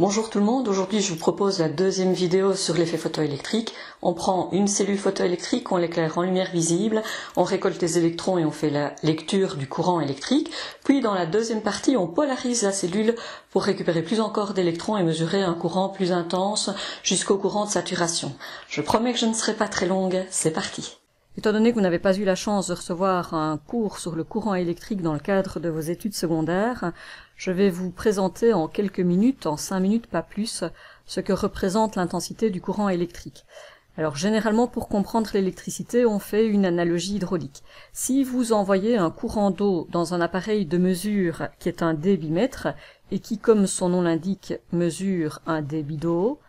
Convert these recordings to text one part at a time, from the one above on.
Bonjour tout le monde, aujourd'hui je vous propose la deuxième vidéo sur l'effet photoélectrique. On prend une cellule photoélectrique, on l'éclaire en lumière visible, on récolte les électrons et on fait la lecture du courant électrique. Puis dans la deuxième partie, on polarise la cellule pour récupérer plus encore d'électrons et mesurer un courant plus intense jusqu'au courant de saturation. Je promets que je ne serai pas très longue, c'est parti. Étant donné que vous n'avez pas eu la chance de recevoir un cours sur le courant électrique dans le cadre de vos études secondaires, je vais vous présenter en quelques minutes, en 5 minutes pas plus, ce que représente l'intensité du courant électrique. Alors généralement pour comprendre l'électricité, on fait une analogie hydraulique. Si vous envoyez un courant d'eau dans un appareil de mesure qui est un débitmètre et qui, comme son nom l'indique, mesure un débit d'eau,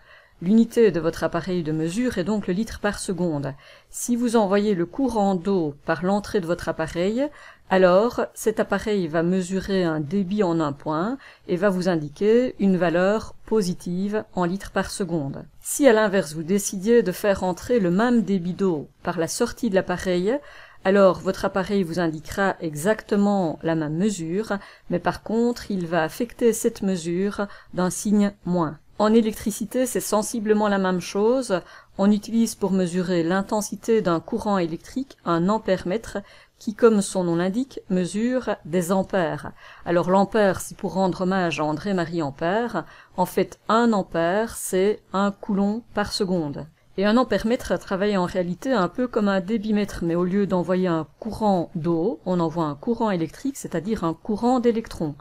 l'unité de votre appareil de mesure est donc le litre par seconde. Si vous envoyez le courant d'eau par l'entrée de votre appareil, alors cet appareil va mesurer un débit en un point et va vous indiquer une valeur positive en litres par seconde. Si à l'inverse vous décidiez de faire entrer le même débit d'eau par la sortie de l'appareil, alors votre appareil vous indiquera exactement la même mesure, mais par contre il va affecter cette mesure d'un signe moins. En électricité, c'est sensiblement la même chose. On utilise pour mesurer l'intensité d'un courant électrique un ampère-mètre qui, comme son nom l'indique, mesure des ampères. Alors l'ampère, c'est pour rendre hommage à André-Marie Ampère. En fait, 1 ampère, c'est 1 coulomb par seconde. Et un ampère-mètre travaille en réalité un peu comme un débitmètre, mais au lieu d'envoyer un courant d'eau, on envoie un courant électrique, c'est-à-dire un courant d'électrons.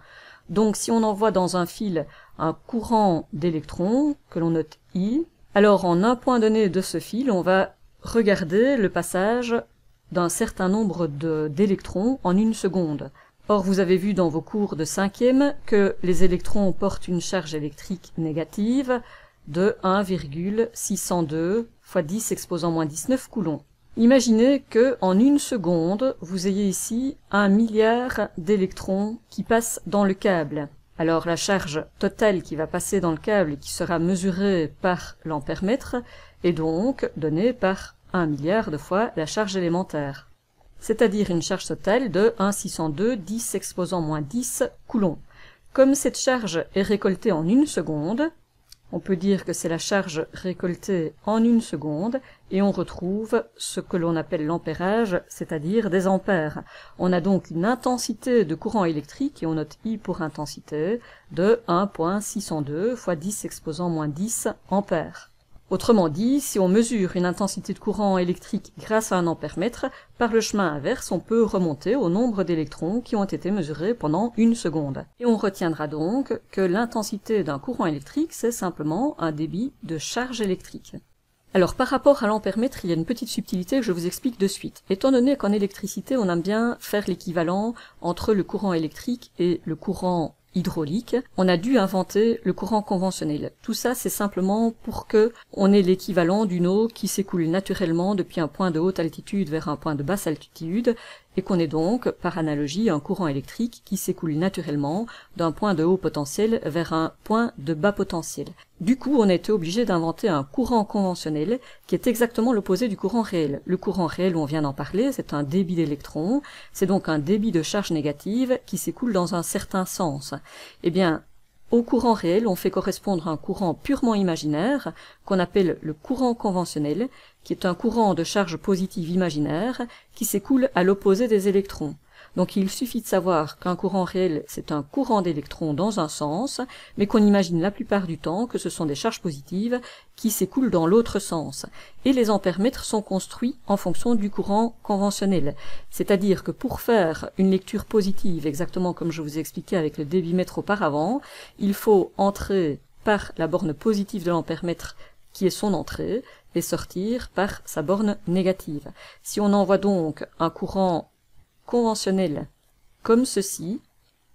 Donc si on envoie dans un fil un courant d'électrons, que l'on note I, alors en un point donné de ce fil, on va regarder le passage d'un certain nombre d'électrons en 1 seconde. Or vous avez vu dans vos cours de 5e que les électrons portent une charge électrique négative de 1,602 × 10 exposant moins 19 coulombs. Imaginez que en 1 seconde, vous ayez ici 1 milliard d'électrons qui passent dans le câble. Alors la charge totale qui va passer dans le câble et qui sera mesurée par l'ampère-mètre est donc donnée par 1 milliard de fois la charge élémentaire, c'est-à-dire une charge totale de 1,602 × 10 exposant moins 10 coulombs. Comme cette charge est récoltée en 1 seconde, on peut dire que c'est la charge récoltée en 1 seconde et on retrouve ce que l'on appelle l'ampérage, c'est-à-dire des ampères. On a donc une intensité de courant électrique, et on note I pour intensité, de 1,602 × 10 exposant moins 10 ampères. Autrement dit, si on mesure une intensité de courant électrique grâce à un ampère-mètre, par le chemin inverse, on peut remonter au nombre d'électrons qui ont été mesurés pendant 1 seconde. Et on retiendra donc que l'intensité d'un courant électrique, c'est simplement un débit de charge électrique. Alors par rapport à l'ampère-mètre, il y a une petite subtilité que je vous explique de suite. Étant donné qu'en électricité, on aime bien faire l'équivalent entre le courant électrique et le courant hydraulique, on a dû inventer le courant conventionnel. Tout ça, c'est simplement pour que on ait l'équivalent d'une eau qui s'écoule naturellement depuis un point de haute altitude vers un point de basse altitude, et qu'on ait donc, par analogie, un courant électrique qui s'écoule naturellement d'un point de haut potentiel vers un point de bas potentiel. Du coup, on a été obligé d'inventer un courant conventionnel qui est exactement l'opposé du courant réel. Le courant réel, on vient d'en parler, c'est un débit d'électrons, c'est donc un débit de charge négative qui s'écoule dans un certain sens. Eh bien, au courant réel, on fait correspondre un courant purement imaginaire, qu'on appelle le courant conventionnel, qui est un courant de charge positive imaginaire, qui s'écoule à l'opposé des électrons. Donc il suffit de savoir qu'un courant réel, c'est un courant d'électrons dans un sens, mais qu'on imagine la plupart du temps que ce sont des charges positives qui s'écoulent dans l'autre sens. Et les ampères-mètres sont construits en fonction du courant conventionnel. C'est-à-dire que pour faire une lecture positive, exactement comme je vous ai expliqué avec le débitmètre auparavant, il faut entrer par la borne positive de l'ampère-mètre qui est son entrée, et sortir par sa borne négative. Si on envoie donc un courant conventionnel comme ceci,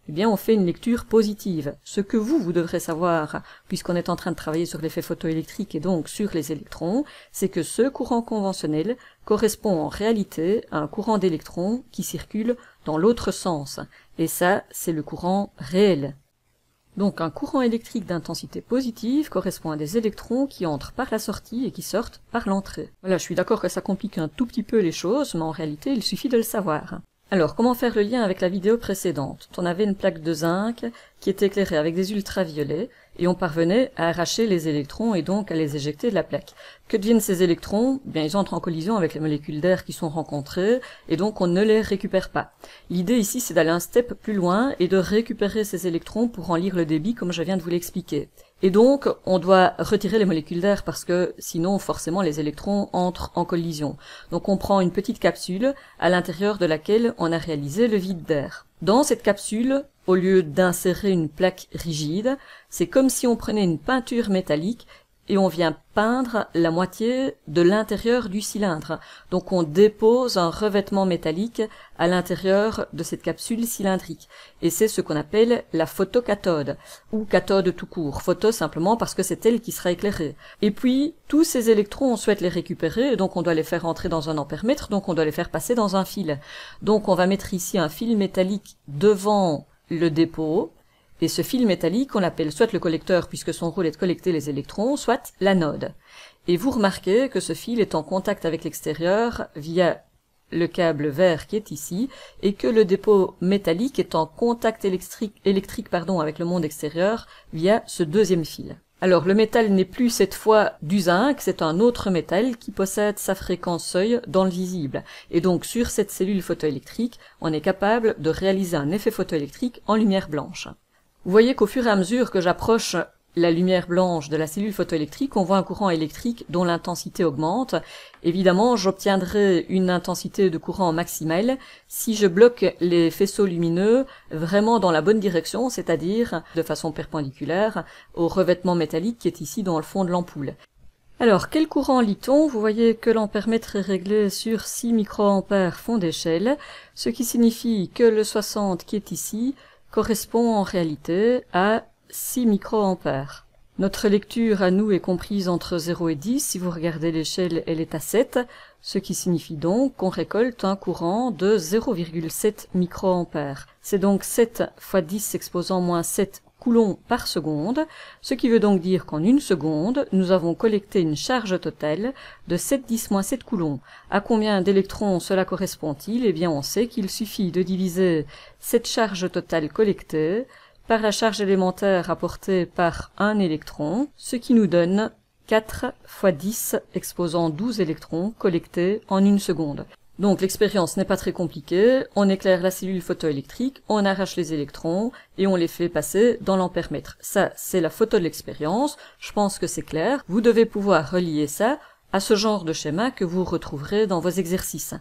eh bien on fait une lecture positive. Ce que vous devrez savoir, puisqu'on est en train de travailler sur l'effet photoélectrique et donc sur les électrons, c'est que ce courant conventionnel correspond en réalité à un courant d'électrons qui circule dans l'autre sens. Et ça, c'est le courant réel. Donc un courant électrique d'intensité positive correspond à des électrons qui entrent par la sortie et qui sortent par l'entrée. Voilà, je suis d'accord que ça complique un tout petit peu les choses, mais en réalité il suffit de le savoir. Alors, comment faire le lien avec la vidéo précédente? On avait une plaque de zinc qui était éclairée avec des ultraviolets, et on parvenait à arracher les électrons et donc à les éjecter de la plaque. Que deviennent ces électrons? Bien, ils entrent en collision avec les molécules d'air qui sont rencontrées et donc on ne les récupère pas. L'idée ici, c'est d'aller un step plus loin et de récupérer ces électrons pour en lire le débit comme je viens de vous l'expliquer. Et donc, on doit retirer les molécules d'air parce que sinon, forcément, les électrons entrent en collision. Donc, on prend une petite capsule à l'intérieur de laquelle on a réalisé le vide d'air. Dans cette capsule, au lieu d'insérer une plaque rigide, c'est comme si on prenait une peinture métallique et on vient peindre la moitié de l'intérieur du cylindre. Donc on dépose un revêtement métallique à l'intérieur de cette capsule cylindrique. Et c'est ce qu'on appelle la photocathode, ou cathode tout court. Photo simplement parce que c'est elle qui sera éclairée. Et puis, tous ces électrons, on souhaite les récupérer, donc on doit les faire entrer dans un ampèremètre, donc on doit les faire passer dans un fil. Donc on va mettre ici un fil métallique devant le dépôt, et ce fil métallique, on l'appelle soit le collecteur, puisque son rôle est de collecter les électrons, soit l'anode. Et vous remarquez que ce fil est en contact avec l'extérieur via le câble vert qui est ici, et que le dépôt métallique est en contact électrique avec le monde extérieur via ce deuxième fil. Alors le métal n'est plus cette fois du zinc, c'est un autre métal qui possède sa fréquence seuil dans le visible. Et donc sur cette cellule photoélectrique, on est capable de réaliser un effet photoélectrique en lumière blanche. Vous voyez qu'au fur et à mesure que j'approche la lumière blanche de la cellule photoélectrique, on voit un courant électrique dont l'intensité augmente. Évidemment, j'obtiendrai une intensité de courant maximale si je bloque les faisceaux lumineux vraiment dans la bonne direction, c'est-à-dire de façon perpendiculaire au revêtement métallique qui est ici dans le fond de l'ampoule. Alors, quel courant lit-on? Vous voyez que l'ampèremètre est réglé sur 6 microampères fond d'échelle, ce qui signifie que le 60 qui est ici correspond en réalité à 6 microampères. Notre lecture à nous est comprise entre 0 et 10. Si vous regardez l'échelle, elle est à 7, ce qui signifie donc qu'on récolte un courant de 0,7 microampères. C'est donc 7 fois 10 exposant moins 7 coulombs par seconde, ce qui veut donc dire qu'en une seconde, nous avons collecté une charge totale de 7 10 moins 7 coulombs. À combien d'électrons cela correspond-il? Eh bien, on sait qu'il suffit de diviser cette charge totale collectée par la charge élémentaire apportée par un électron, ce qui nous donne 4 fois 10 exposant 12 électrons collectés en une seconde. Donc l'expérience n'est pas très compliquée, on éclaire la cellule photoélectrique, on arrache les électrons et on les fait passer dans l'ampèremètre. Ça, c'est la photo de l'expérience, je pense que c'est clair. Vous devez pouvoir relier ça à ce genre de schéma que vous retrouverez dans vos exercices.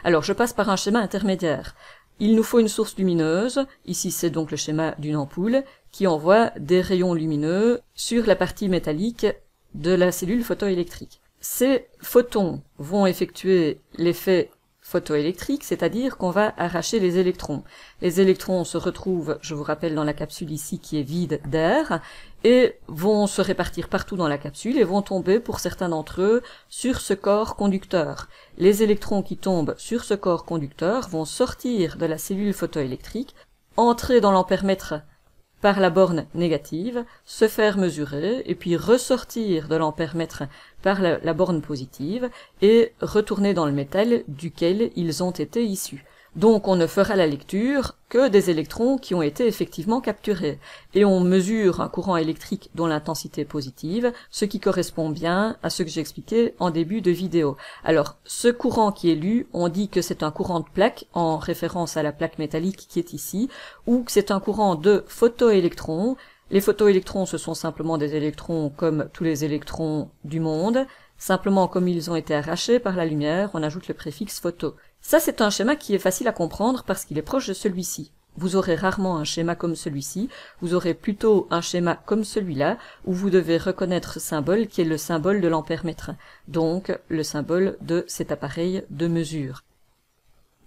Alors je passe par un schéma intermédiaire. Il nous faut une source lumineuse, ici c'est donc le schéma d'une ampoule, qui envoie des rayons lumineux sur la partie métallique de la cellule photoélectrique. Ces photons vont effectuer l'effet photoélectrique, c'est-à-dire qu'on va arracher les électrons. Les électrons se retrouvent, je vous rappelle, dans la capsule ici qui est vide d'air, et vont se répartir partout dans la capsule et vont tomber, pour certains d'entre eux, sur ce corps conducteur. Les électrons qui tombent sur ce corps conducteur vont sortir de la cellule photoélectrique, entrer dans l'ampèremètre par la borne négative, se faire mesurer, et puis ressortir de l'ampèremètre par la borne positive, et retourner dans le métal duquel ils ont été issus. Donc on ne fera la lecture que des électrons qui ont été effectivement capturés. Et on mesure un courant électrique dont l'intensité est positive, ce qui correspond bien à ce que j'ai expliqué en début de vidéo. Alors, ce courant qui est lu, on dit que c'est un courant de plaque, en référence à la plaque métallique qui est ici, ou que c'est un courant de photoélectrons. Les photoélectrons, ce sont simplement des électrons comme tous les électrons du monde. Simplement, comme ils ont été arrachés par la lumière, on ajoute le préfixe photo. Ça, c'est un schéma qui est facile à comprendre parce qu'il est proche de celui-ci. Vous aurez rarement un schéma comme celui-ci, vous aurez plutôt un schéma comme celui-là, où vous devez reconnaître ce symbole qui est le symbole de l'ampèremètre, donc le symbole de cet appareil de mesure.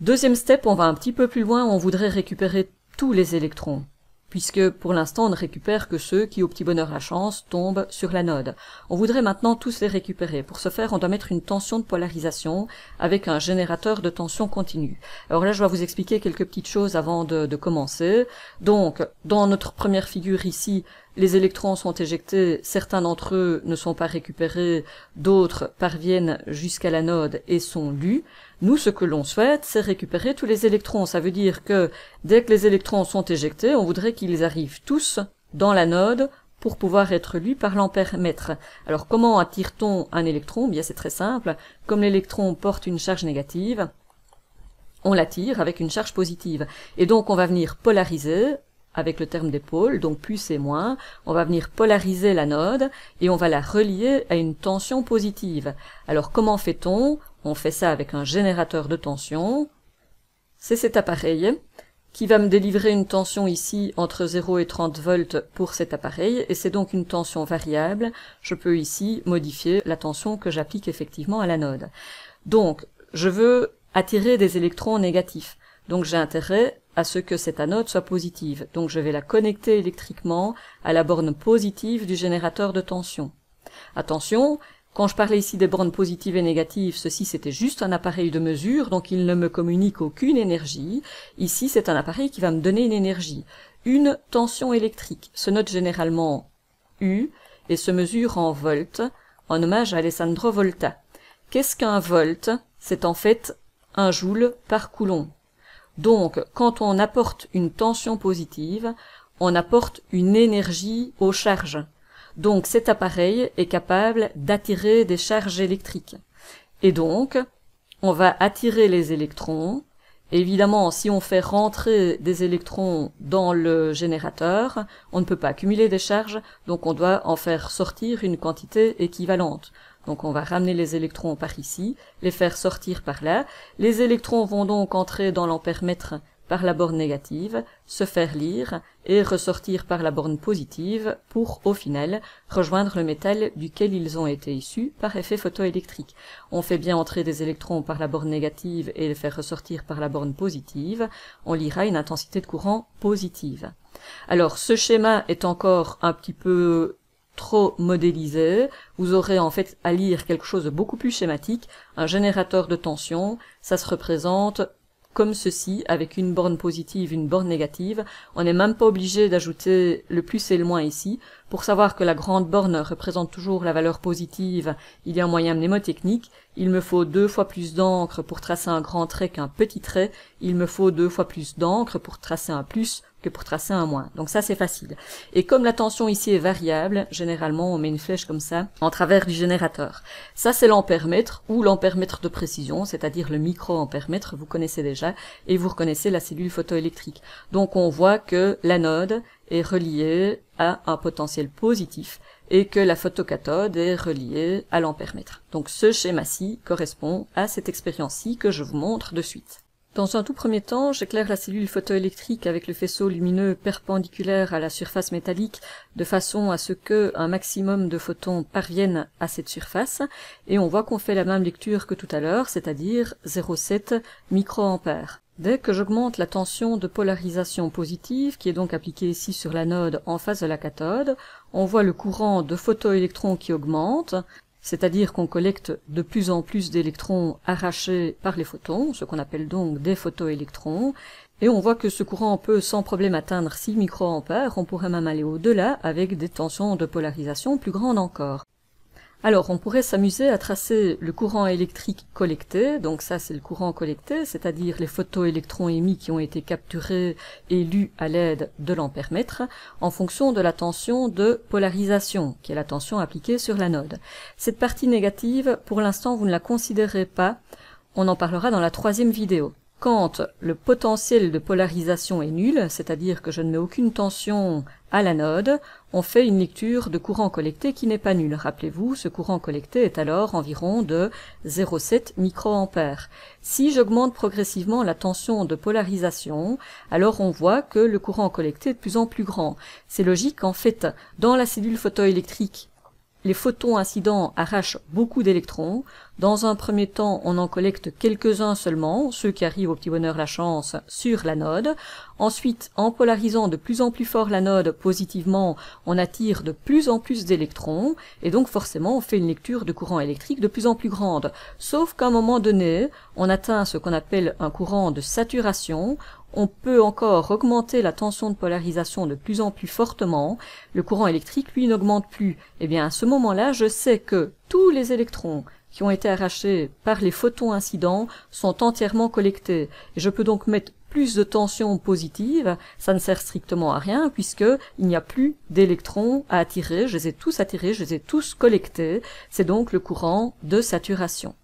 Deuxième step, on va un petit peu plus loin, on voudrait récupérer tous les électrons, puisque pour l'instant on ne récupère que ceux qui, au petit bonheur la chance, tombent sur l'anode. On voudrait maintenant tous les récupérer. Pour ce faire, on doit mettre une tension de polarisation avec un générateur de tension continue. Alors là, je vais vous expliquer quelques petites choses avant de commencer. Donc, dans notre première figure ici, les électrons sont éjectés, certains d'entre eux ne sont pas récupérés, d'autres parviennent jusqu'à l'anode et sont lus. Nous, ce que l'on souhaite, c'est récupérer tous les électrons. Ça veut dire que dès que les électrons sont éjectés, on voudrait qu'ils arrivent tous dans l'anode pour pouvoir être lu par l'ampère-mètre. Alors comment attire-t-on un électron? Bien c'est très simple, comme l'électron porte une charge négative, on l'attire avec une charge positive. Et donc on va venir polariser avec le terme des pôles, donc plus et moins, on va venir polariser l'anode et on va la relier à une tension positive. Alors comment fait-on? On fait ça avec un générateur de tension. C'est cet appareil qui va me délivrer une tension ici entre 0 et 30 volts pour cet appareil, et c'est donc une tension variable. Je peux ici modifier la tension que j'applique effectivement à l'anode. Donc, je veux attirer des électrons négatifs. Donc j'ai intérêt à ce que cette anode soit positive. Donc je vais la connecter électriquement à la borne positive du générateur de tension. Attention, quand je parlais ici des bornes positives et négatives, ceci c'était juste un appareil de mesure, donc il ne me communique aucune énergie. Ici c'est un appareil qui va me donner une énergie. Une tension électrique se note généralement U et se mesure en volts, en hommage à Alessandro Volta. Qu'est-ce qu'un volt? C'est en fait un joule par coulomb. Donc, quand on apporte une tension positive, on apporte une énergie aux charges. Donc, cet appareil est capable d'attirer des charges électriques. Et donc, on va attirer les électrons. Évidemment, si on fait rentrer des électrons dans le générateur, on ne peut pas accumuler des charges, donc on doit en faire sortir une quantité équivalente. Donc on va ramener les électrons par ici, les faire sortir par là. Les électrons vont donc entrer dans l'ampère-mètre par la borne négative, se faire lire et ressortir par la borne positive pour, au final, rejoindre le métal duquel ils ont été issus par effet photoélectrique. On fait bien entrer des électrons par la borne négative et les faire ressortir par la borne positive. On lira une intensité de courant positive. Alors ce schéma est encore un petit peu trop modélisé, vous aurez en fait à lire quelque chose de beaucoup plus schématique. Un générateur de tension, ça se représente comme ceci, avec une borne positive, une borne négative. On n'est même pas obligé d'ajouter le plus et le moins ici. Pour savoir que la grande borne représente toujours la valeur positive, il y a un moyen mnémotechnique. Il me faut 2 fois plus d'encre pour tracer un grand trait qu'un petit trait. Il me faut 2 fois plus d'encre pour tracer un plus que pour tracer un moins. Donc ça c'est facile. Et comme la tension ici est variable, généralement on met une flèche comme ça en travers du générateur. Ça c'est l'ampère-mètre ou l'ampère-mètre de précision, c'est-à-dire le micro-ampère-mètre, vous connaissez déjà, et vous reconnaissez la cellule photoélectrique. Donc on voit que l'anode est reliée à un potentiel positif et que la photocathode est reliée à l'ampère-mètre. Donc ce schéma-ci correspond à cette expérience-ci que je vous montre de suite. Dans un tout premier temps, j'éclaire la cellule photoélectrique avec le faisceau lumineux perpendiculaire à la surface métallique de façon à ce que un maximum de photons parviennent à cette surface, et on voit qu'on fait la même lecture que tout à l'heure, c'est-à-dire 0,7 microampères. Dès que j'augmente la tension de polarisation positive, qui est donc appliquée ici sur l'anode en face de la cathode, on voit le courant de photoélectrons qui augmente, c'est-à-dire qu'on collecte de plus en plus d'électrons arrachés par les photons, ce qu'on appelle donc des photoélectrons, et on voit que ce courant peut sans problème atteindre 6 microampères, on pourrait même aller au-delà avec des tensions de polarisation plus grandes encore. Alors, on pourrait s'amuser à tracer le courant électrique collecté, donc ça c'est le courant collecté, c'est-à-dire les photoélectrons émis qui ont été capturés et lus à l'aide de l'ampère-mètre, en fonction de la tension de polarisation, qui est la tension appliquée sur l'anode. Cette partie négative, pour l'instant vous ne la considérez pas, on en parlera dans la 3e vidéo. Quand le potentiel de polarisation est nul, c'est-à-dire que je ne mets aucune tension à l'anode, on fait une lecture de courant collecté qui n'est pas nulle. Rappelez-vous, ce courant collecté est alors environ de 0,7 microampères. Si j'augmente progressivement la tension de polarisation, alors on voit que le courant collecté est de plus en plus grand. C'est logique, en fait, dans la cellule photoélectrique, les photons incidents arrachent beaucoup d'électrons. Dans un premier temps, on en collecte quelques-uns seulement, ceux qui arrivent au petit bonheur la chance, sur l'anode. Ensuite, en polarisant de plus en plus fort l'anode positivement, on attire de plus en plus d'électrons, et donc forcément on fait une lecture de courant électrique de plus en plus grande. Sauf qu'à un moment donné, on atteint ce qu'on appelle un courant de saturation. On peut encore augmenter la tension de polarisation de plus en plus fortement, le courant électrique, lui, n'augmente plus. Eh bien, à ce moment-là, je sais que tous les électrons qui ont été arrachés par les photons incidents sont entièrement collectés. Et je peux donc mettre plus de tension positive, ça ne sert strictement à rien puisque il n'y a plus d'électrons à attirer, je les ai tous attirés, je les ai tous collectés, c'est donc le courant de saturation.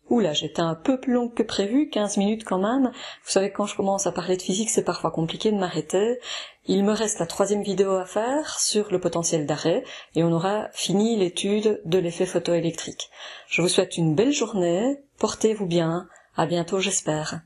Oula, j'étais un peu plus longue que prévu, 15 minutes quand même. Vous savez, quand je commence à parler de physique, c'est parfois compliqué de m'arrêter. Il me reste la 3e vidéo à faire sur le potentiel d'arrêt et on aura fini l'étude de l'effet photoélectrique. Je vous souhaite une belle journée, portez-vous bien, à bientôt j'espère.